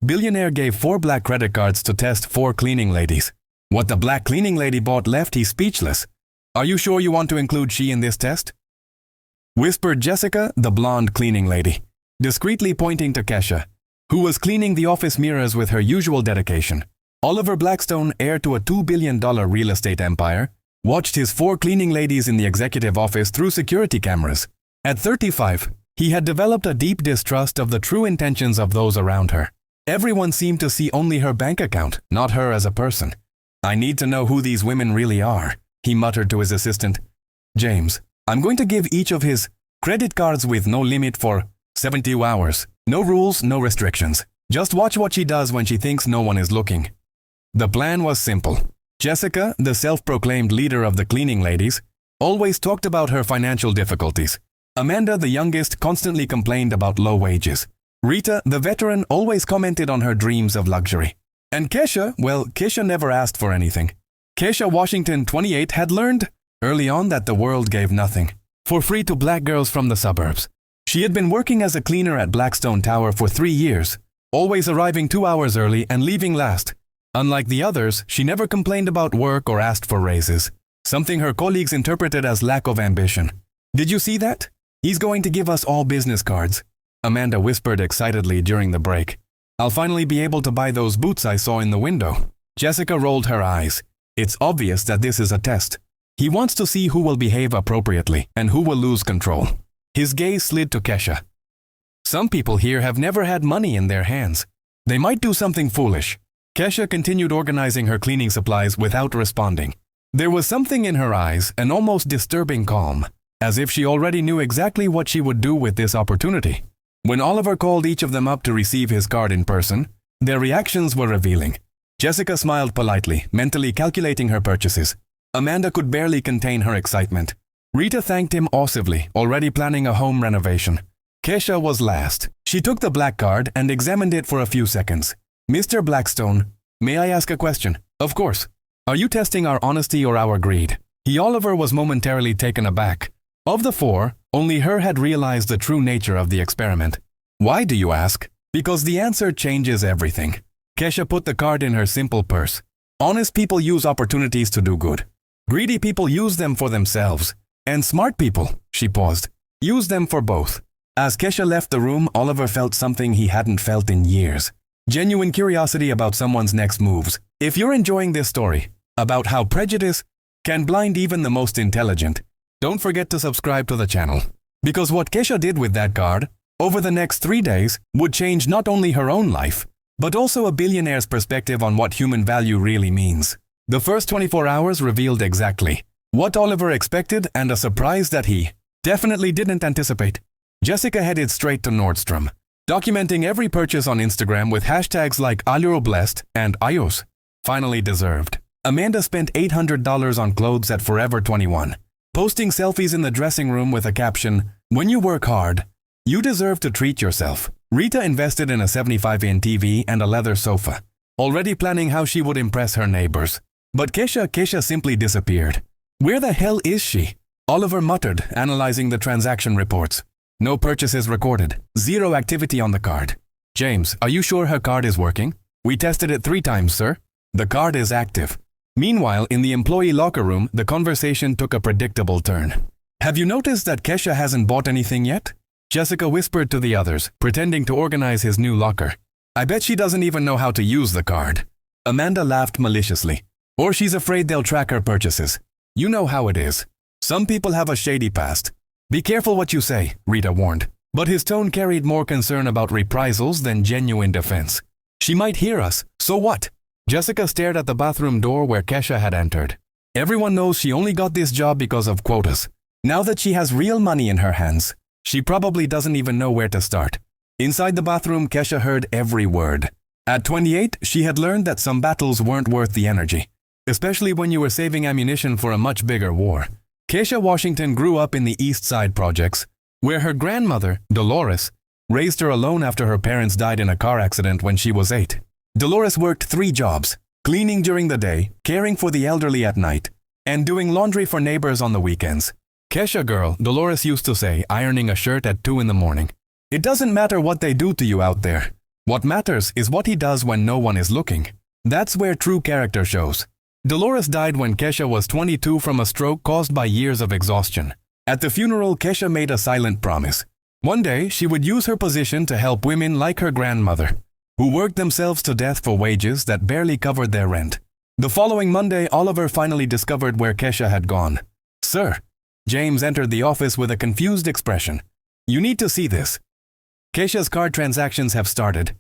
Billionaire gave 4 black credit cards to test 4 cleaning ladies. What the black cleaning lady bought left he speechless. Are you sure you want to include she in this test? Whispered Jessica, the blonde cleaning lady, discreetly pointing to Kesha, who was cleaning the office mirrors with her usual dedication. Oliver Blackstone, heir to a $2 billion real estate empire, watched his 4 cleaning ladies in the executive office through security cameras. At 35, he had developed a deep distrust of the true intentions of those around her. Everyone seemed to see only her bank account, not her as a person. I need to know who these women really are, he muttered to his assistant, James. I'm going to give each of his credit cards with no limit for 72 hours. No rules, no restrictions. Just watch what she does when she thinks no one is looking. The plan was simple. Jessica, the self-proclaimed leader of the cleaning ladies, always talked about her financial difficulties. Amanda, the youngest, constantly complained about low wages. Rita, the veteran, always commented on her dreams of luxury. And Kesha, well, Kesha never asked for anything. Kesha Washington, 28, had learned early on that the world gave nothing for free to black girls from the suburbs. She had been working as a cleaner at Blackstone Tower for 3 years, always arriving 2 hours early and leaving last. Unlike the others, she never complained about work or asked for raises, something her colleagues interpreted as lack of ambition. Did you see that? He's going to give us all business cards, Amanda whispered excitedly during the break. I'll finally be able to buy those boots I saw in the window. Jessica rolled her eyes. It's obvious that this is a test. He wants to see who will behave appropriately and who will lose control. His gaze slid to Kesha. Some people here have never had money in their hands. They might do something foolish. Kesha continued organizing her cleaning supplies without responding. There was something in her eyes, an almost disturbing calm, as if she already knew exactly what she would do with this opportunity. When Oliver called each of them up to receive his card in person, their reactions were revealing. Jessica smiled politely, mentally calculating her purchases. Amanda could barely contain her excitement. Rita thanked him awesively, already planning a home renovation. Kesha was last. She took the black card and examined it for a few seconds. Mr. Blackstone, may I ask a question? Of course. Are you testing our honesty or our greed? Oliver was momentarily taken aback. Of the 4, only her had realized the true nature of the experiment. Why do you ask? Because the answer changes everything. Kesha put the card in her simple purse. Honest people use opportunities to do good. Greedy people use them for themselves. And smart people, she paused, use them for both. As Kesha left the room, Oliver felt something he hadn't felt in years. Genuine curiosity about someone's next moves. If you're enjoying this story, about how prejudice can blind even the most intelligent, don't forget to subscribe to the channel. Because what Kesha did with that card, over the next 3 days, would change not only her own life, but also a billionaire's perspective on what human value really means. The first 24 hours revealed exactly what Oliver expected and a surprise that he definitely didn't anticipate. Jessica headed straight to Nordstrom, documenting every purchase on Instagram with hashtags like AleuroBlessed and IOS, finally deserved. Amanda spent $800 on clothes at Forever 21, posting selfies in the dressing room with a caption, "When you work hard, you deserve to treat yourself." Rita invested in a 75-inch TV and a leather sofa, already planning how she would impress her neighbors. But Kesha simply disappeared. Where the hell is she? Oliver muttered, analyzing the transaction reports. No purchases recorded. 0 activity on the card. James, are you sure her card is working? We tested it 3 times, sir. The card is active. Meanwhile, in the employee locker room, the conversation took a predictable turn. Have you noticed that Kesha hasn't bought anything yet? Jessica whispered to the others, pretending to organize his new locker. I bet she doesn't even know how to use the card. Amanda laughed maliciously. Or she's afraid they'll track her purchases. You know how it is. Some people have a shady past. Be careful what you say, Rita warned. But his tone carried more concern about reprisals than genuine defense. She might hear us, so what? Jessica stared at the bathroom door where Kesha had entered. Everyone knows she only got this job because of quotas. Now that she has real money in her hands, she probably doesn't even know where to start. Inside the bathroom, Kesha heard every word. At 28, she had learned that some battles weren't worth the energy, especially when you were saving ammunition for a much bigger war. Kesha Washington grew up in the East Side projects, where her grandmother, Dolores, raised her alone after her parents died in a car accident when she was 8. Dolores worked 3 jobs, cleaning during the day, caring for the elderly at night, and doing laundry for neighbors on the weekends. Kesha girl, Dolores used to say, ironing a shirt at 2 in the morning. It doesn't matter what they do to you out there. What matters is what he does when no one is looking. That's where true character shows. Dolores died when Kesha was 22 from a stroke caused by years of exhaustion. At the funeral, Kesha made a silent promise. One day, she would use her position to help women like her grandmother, who worked themselves to death for wages that barely covered their rent. The following Monday, Oliver finally discovered where Kesha had gone. "Sir." James entered the office with a confused expression. "You need to see this. Kesha's card transactions have started."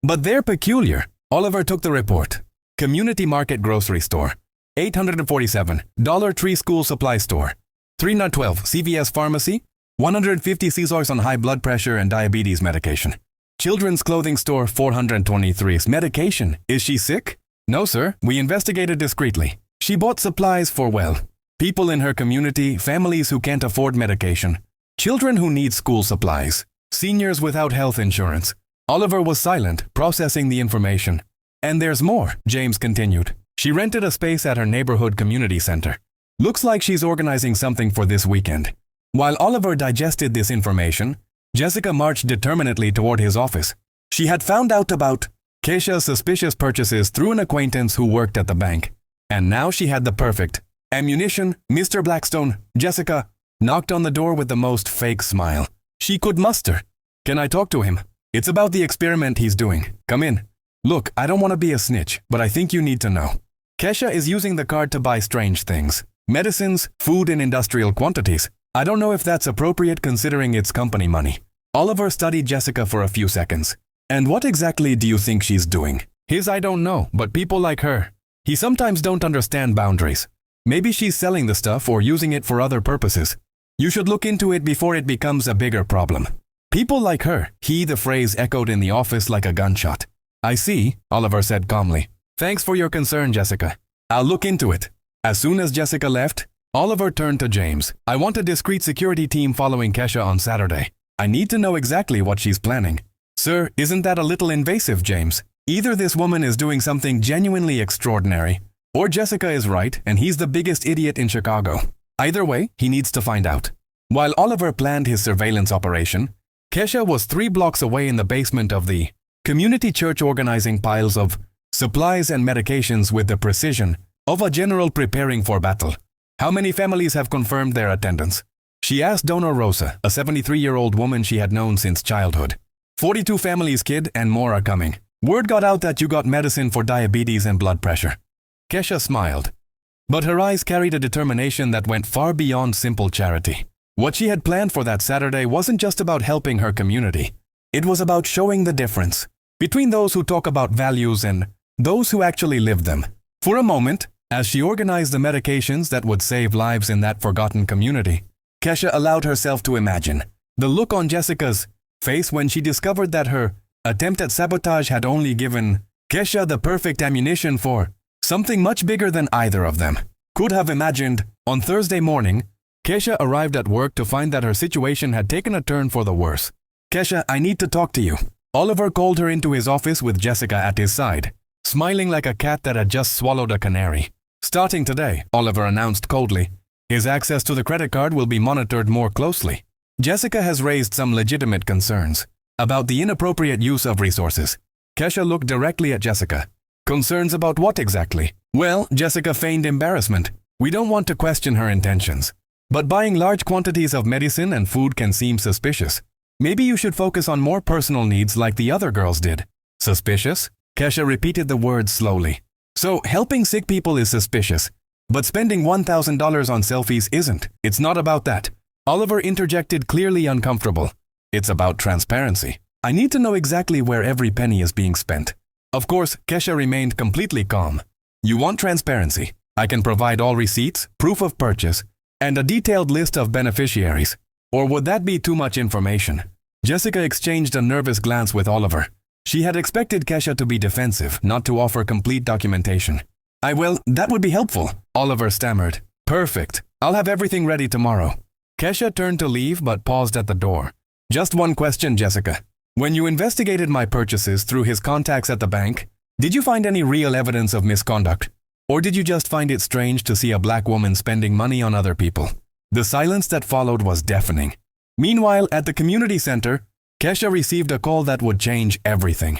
"But they're peculiar." Oliver took the report. Community Market Grocery Store, $847, Dollar Tree School Supply Store, $312, CVS Pharmacy, $150 Caesars on high blood pressure and diabetes medication. Children's Clothing Store, $423, medication. Is she sick? No, sir. We investigated discreetly. She bought supplies for, well, people in her community, families who can't afford medication, children who need school supplies, seniors without health insurance. Oliver was silent, processing the information. "And there's more," James continued. "She rented a space at her neighborhood community center. Looks like she's organizing something for this weekend." While Oliver digested this information, Jessica marched determinedly toward his office. She had found out about Kesha's suspicious purchases through an acquaintance who worked at the bank. And now she had the perfect ammunition. Mr. Blackstone, Jessica, knocked on the door with the most fake smile she could muster. "Can I talk to him? It's about the experiment he's doing. Come in." "Look, I don't want to be a snitch, but I think you need to know. Kesha is using the card to buy strange things. Medicines, food in industrial quantities. I don't know if that's appropriate considering it's company money." Oliver studied Jessica for a few seconds. "And what exactly do you think she's doing?" I don't know, but people like her. He sometimes don't understand boundaries. Maybe she's selling the stuff or using it for other purposes. You should look into it before it becomes a bigger problem. People like her, the phrase echoed in the office like a gunshot. "I see," Oliver said calmly. "Thanks for your concern, Jessica. I'll look into it." As soon as Jessica left, Oliver turned to James. "I want a discreet security team following Kesha on Saturday. I need to know exactly what she's planning." "Sir, isn't that a little invasive, James? Either this woman is doing something genuinely extraordinary, or Jessica is right and he's the biggest idiot in Chicago. Either way, he needs to find out." While Oliver planned his surveillance operation, Kesha was 3 blocks away in the basement of the community church organizing piles of supplies and medications with the precision of a general preparing for battle. "How many families have confirmed their attendance?" she asked Donna Rosa, a 73-year-old woman she had known since childhood. 42 families, kid, and more are coming. Word got out that you got medicine for diabetes and blood pressure." Kesha smiled, but her eyes carried a determination that went far beyond simple charity. What she had planned for that Saturday wasn't just about helping her community. It was about showing the difference between those who talk about values and those who actually live them. For a moment, as she organized the medications that would save lives in that forgotten community, Kesha allowed herself to imagine the look on Jessica's face when she discovered that her attempt at sabotage had only given Kesha the perfect ammunition for something much bigger than either of them could have imagined. On Thursday morning, Kesha arrived at work to find that her situation had taken a turn for the worse. "Kesha, I need to talk to you." Oliver called her into his office with Jessica at his side, smiling like a cat that had just swallowed a canary. "Starting today," Oliver announced coldly, "his access to the credit card will be monitored more closely." Jessica has raised some legitimate concerns about the inappropriate use of resources. Kesha looked directly at Jessica. "Concerns about what exactly?" "Well," Jessica feigned embarrassment, "we don't want to question her intentions. But buying large quantities of medicine and food can seem suspicious. Maybe you should focus on more personal needs like the other girls did." "Suspicious?" Kesha repeated the words slowly. "So, helping sick people is suspicious, but spending $1,000 on selfies isn't. It's not about that." Oliver interjected, clearly uncomfortable. "It's about transparency. I need to know exactly where every penny is being spent." Of course, Kesha remained completely calm. "You want transparency? I can provide all receipts, proof of purchase, and a detailed list of beneficiaries. Or would that be too much information?" Jessica exchanged a nervous glance with Oliver. She had expected Kesha to be defensive, not to offer complete documentation. Well, that would be helpful," Oliver stammered. "Perfect. I'll have everything ready tomorrow." Kesha turned to leave but paused at the door. "Just one question, Jessica. When you investigated my purchases through his contacts at the bank, did you find any real evidence of misconduct? Or did you just find it strange to see a black woman spending money on other people?" The silence that followed was deafening. Meanwhile, at the community center, Kesha received a call that would change everything.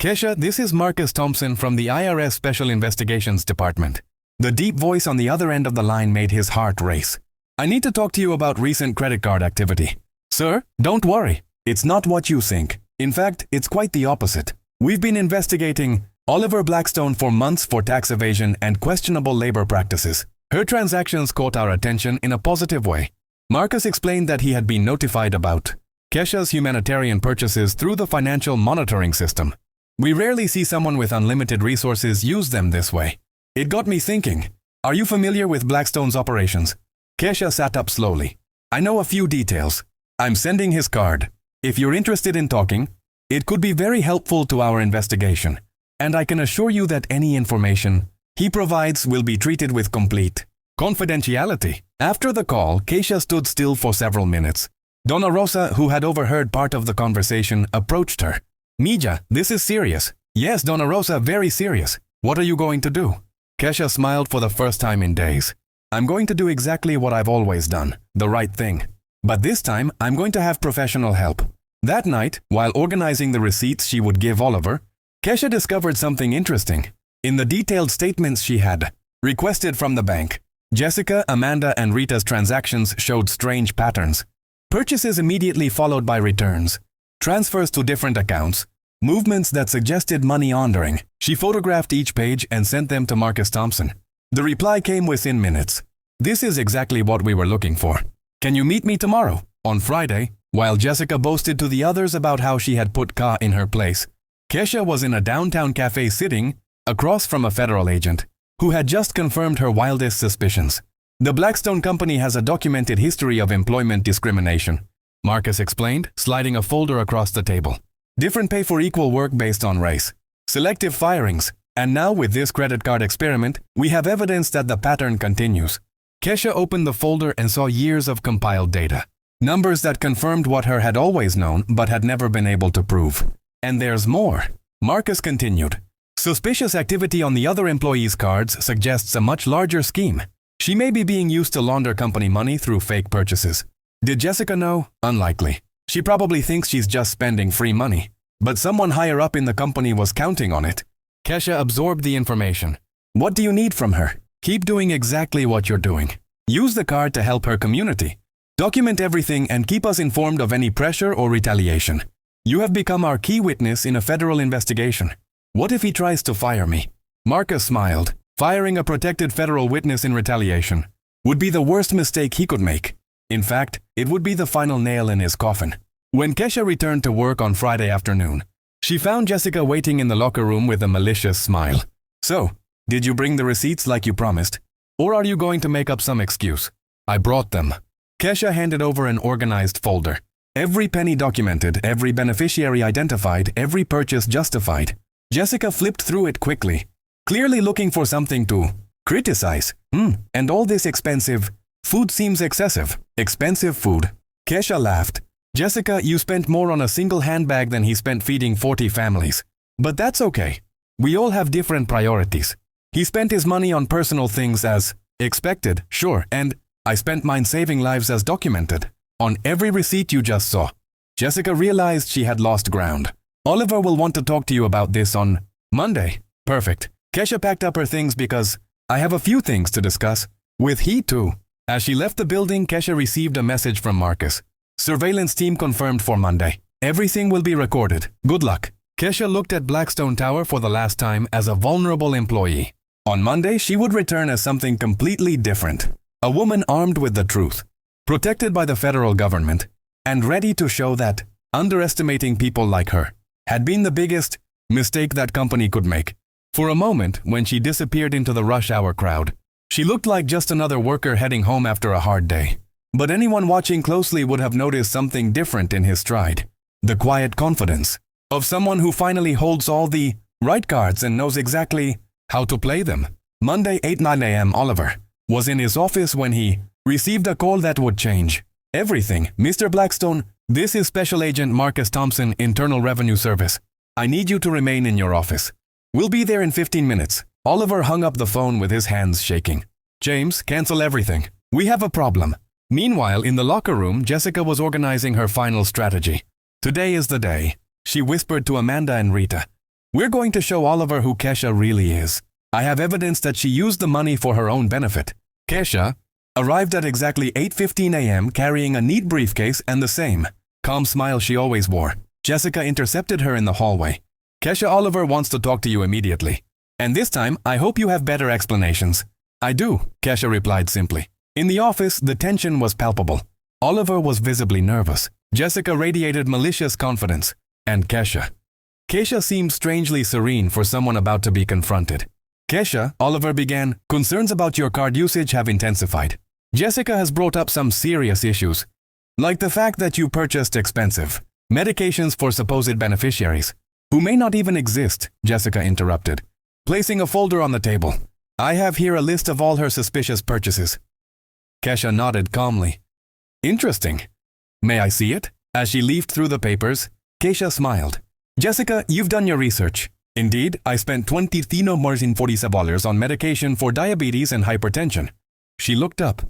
Kesha, this is Marcus Thompson from the IRS Special Investigations Department. The deep voice on the other end of the line made his heart race. I need to talk to you about recent credit card activity. Sir, don't worry. It's not what you think. In fact, it's quite the opposite. We've been investigating Oliver Blackstone for months for tax evasion and questionable labor practices. Her transactions caught our attention in a positive way. Marcus explained that he had been notified about Kesha's humanitarian purchases through the financial monitoring system. We rarely see someone with unlimited resources use them this way. It got me thinking, are you familiar with Blackstone's operations? Kesha sat up slowly. I know a few details. I'm sending his card. If you're interested in talking, it could be very helpful to our investigation. And I can assure you that any information he provides will be treated with complete confidentiality. After the call, Kesha stood still for several minutes. Donna Rosa, who had overheard part of the conversation, approached her. Mija, this is serious. Yes, Donna Rosa, very serious. What are you going to do? Kesha smiled for the first time in days. I'm going to do exactly what I've always done, the right thing. But this time, I'm going to have professional help. That night, while organizing the receipts she would give Oliver, Kesha discovered something interesting. In the detailed statements she had requested from the bank, Jessica, Amanda, and Rita's transactions showed strange patterns. Purchases immediately followed by returns, transfers to different accounts, movements that suggested money laundering. She photographed each page and sent them to Marcus Thompson. The reply came within minutes. This is exactly what we were looking for. Can you meet me tomorrow? On Friday, while Jessica boasted to the others about how she had put Ka in her place, Kesha was in a downtown cafe sitting across from a federal agent who had just confirmed her wildest suspicions. The Blackstone company has a documented history of employment discrimination, Marcus explained, sliding a folder across the table. Different pay for equal work based on race, selective firings, and now with this credit card experiment, we have evidence that the pattern continues. Kesha opened the folder and saw years of compiled data. Numbers that confirmed what her had always known but had never been able to prove. And there's more. Marcus continued. Suspicious activity on the other employees' cards suggests a much larger scheme. She may be being used to launder company money through fake purchases. Did Jessica know? Unlikely. She probably thinks she's just spending free money. But someone higher up in the company was counting on it. Kesha absorbed the information. What do you need from her? Keep doing exactly what you're doing. Use the card to help her community. Document everything and keep us informed of any pressure or retaliation. You have become our key witness in a federal investigation. What if he tries to fire me? Marcus smiled. Firing a protected federal witness in retaliation would be the worst mistake he could make. In fact, it would be the final nail in his coffin. When Kesha returned to work on Friday afternoon, she found Jessica waiting in the locker room with a malicious smile. So, did you bring the receipts like you promised? Or are you going to make up some excuse? I brought them. Kesha handed over an organized folder. Every penny documented, every beneficiary identified, every purchase justified. Jessica flipped through it quickly, clearly looking for something to criticize. And all this expensive food seems excessive. Expensive food. Kesha laughed. Jessica, you spent more on a single handbag than he spent feeding 40 families. But that's okay. We all have different priorities. He spent his money on personal things as expected, sure, and I spent mine saving lives as documented. On every receipt you just saw. Jessica realized she had lost ground. Oliver will want to talk to you about this on Monday. Perfect. Kesha packed up her things because I have a few things to discuss with he too. As she left the building, Kesha received a message from Marcus. Surveillance team confirmed for Monday. Everything will be recorded. Good luck. Kesha looked at Blackstone Tower for the last time as a vulnerable employee. On Monday, she would return as something completely different. A woman armed with the truth, protected by the federal government, and ready to show that underestimating people like her had been the biggest mistake that company could make. For a moment, when she disappeared into the rush hour crowd, she looked like just another worker heading home after a hard day. But anyone watching closely would have noticed something different in his stride. The quiet confidence of someone who finally holds all the right cards and knows exactly how to play them. Monday, 8-9 a.m. Oliver was in his office when he received a call that would change everything. Mr. Blackstone, this is Special Agent Marcus Thompson, Internal Revenue Service. I need you to remain in your office. We'll be there in 15 minutes. Oliver hung up the phone with his hands shaking. James, cancel everything. We have a problem. Meanwhile, in the locker room, Jessica was organizing her final strategy. Today is the day, she whispered to Amanda and Rita. We're going to show Oliver who Kesha really is. I have evidence that she used the money for her own benefit. Kesha arrived at exactly 8:15 a.m. carrying a neat briefcase and the same calm smile she always wore. Jessica intercepted her in the hallway. Kesha, Oliver wants to talk to you immediately. And this time, I hope you have better explanations. I do, Kesha replied simply. In the office, the tension was palpable. Oliver was visibly nervous. Jessica radiated malicious confidence. And Kesha seemed strangely serene for someone about to be confronted. Kesha, Oliver began, concerns about your card usage have intensified. Jessica has brought up some serious issues, like the fact that you purchased expensive medications for supposed beneficiaries, who may not even exist, Jessica interrupted, placing a folder on the table. I have here a list of all her suspicious purchases. Kesha nodded calmly. Interesting. May I see it? As she leafed through the papers, Kesha smiled. Jessica, you've done your research. Indeed, I spent $20,047 on medication for diabetes and hypertension. She looked up.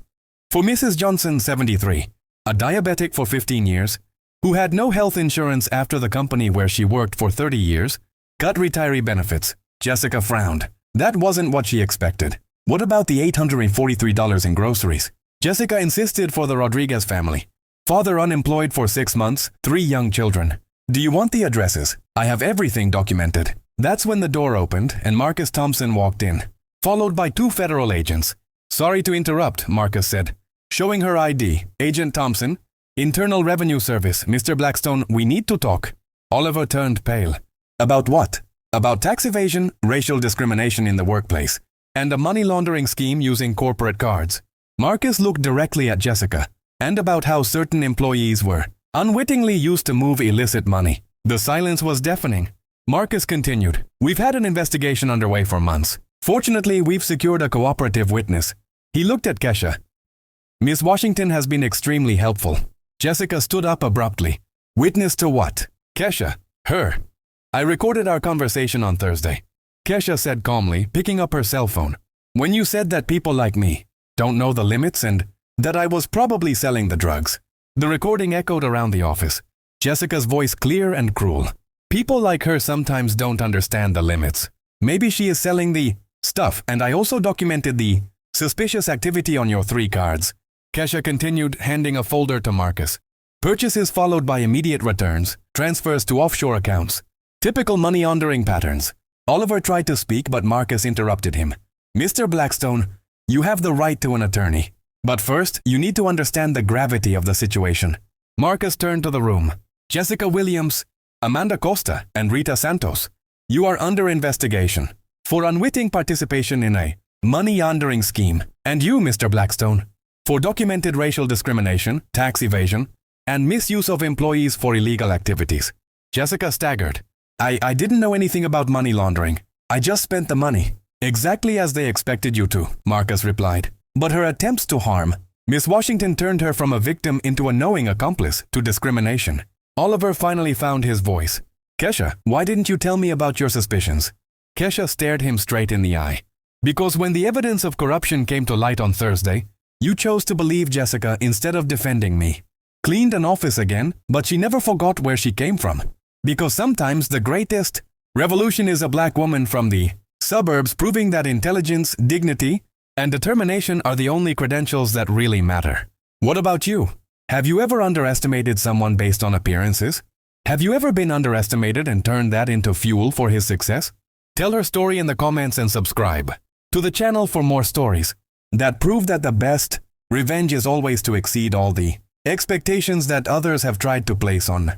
For Mrs. Johnson, 73, a diabetic for 15 years, who had no health insurance after the company where she worked for 30 years, cut retiree benefits. Jessica frowned. That wasn't what she expected. What about the $843 in groceries? Jessica insisted for the Rodriguez family. Father unemployed for 6 months, 3 young children. Do you want the addresses? I have everything documented. That's when the door opened and Marcus Thompson walked in, followed by 2 federal agents. Sorry to interrupt, Marcus said, showing her ID. Agent Thompson, Internal Revenue Service, Mr. Blackstone, we need to talk. Oliver turned pale. About what? About tax evasion, racial discrimination in the workplace, and a money laundering scheme using corporate cards. Marcus looked directly at Jessica, and about how certain employees were unwittingly used to move illicit money. The silence was deafening. Marcus continued, we've had an investigation underway for months. Fortunately, we've secured a cooperative witness. He looked at Kesha. Miss Washington has been extremely helpful. Jessica stood up abruptly. Witness to what? Kesha. Her. I recorded our conversation on Thursday. Kesha said calmly, picking up her cell phone. When you said that people like me don't know the limits and that I was probably selling the drugs. The recording echoed around the office. Jessica's voice clear and cruel. People like her sometimes don't understand the limits. Maybe she is selling the stuff, and I also documented the suspicious activity on your 3 cards. Kesha continued, handing a folder to Marcus. Purchases followed by immediate returns, transfers to offshore accounts. Typical money laundering patterns. Oliver tried to speak, but Marcus interrupted him. Mr. Blackstone, you have the right to an attorney. But first, you need to understand the gravity of the situation. Marcus turned to the room. Jessica Williams, Amanda Costa, and Rita Santos, you are under investigation for unwitting participation in a money laundering scheme. And you, Mr. Blackstone, for documented racial discrimination, tax evasion, and misuse of employees for illegal activities. Jessica staggered. I didn't know anything about money laundering. I just spent the money. Exactly as they expected you to, Marcus replied. But her attempts to harm Miss Washington turned her from a victim into a knowing accomplice to discrimination. Oliver finally found his voice. Kesha, why didn't you tell me about your suspicions? Kesha stared him straight in the eye. Because when the evidence of corruption came to light on Thursday, you chose to believe Jessica instead of defending me. Cleaned an office again, but she never forgot where she came from. Because sometimes the greatest revolution is a black woman from the suburbs proving that intelligence, dignity, and determination are the only credentials that really matter. What about you? Have you ever underestimated someone based on appearances? Have you ever been underestimated and turned that into fuel for his success? Tell her story in the comments and subscribe to the channel for more stories that prove that the best revenge is always to exceed all the expectations that others have tried to place on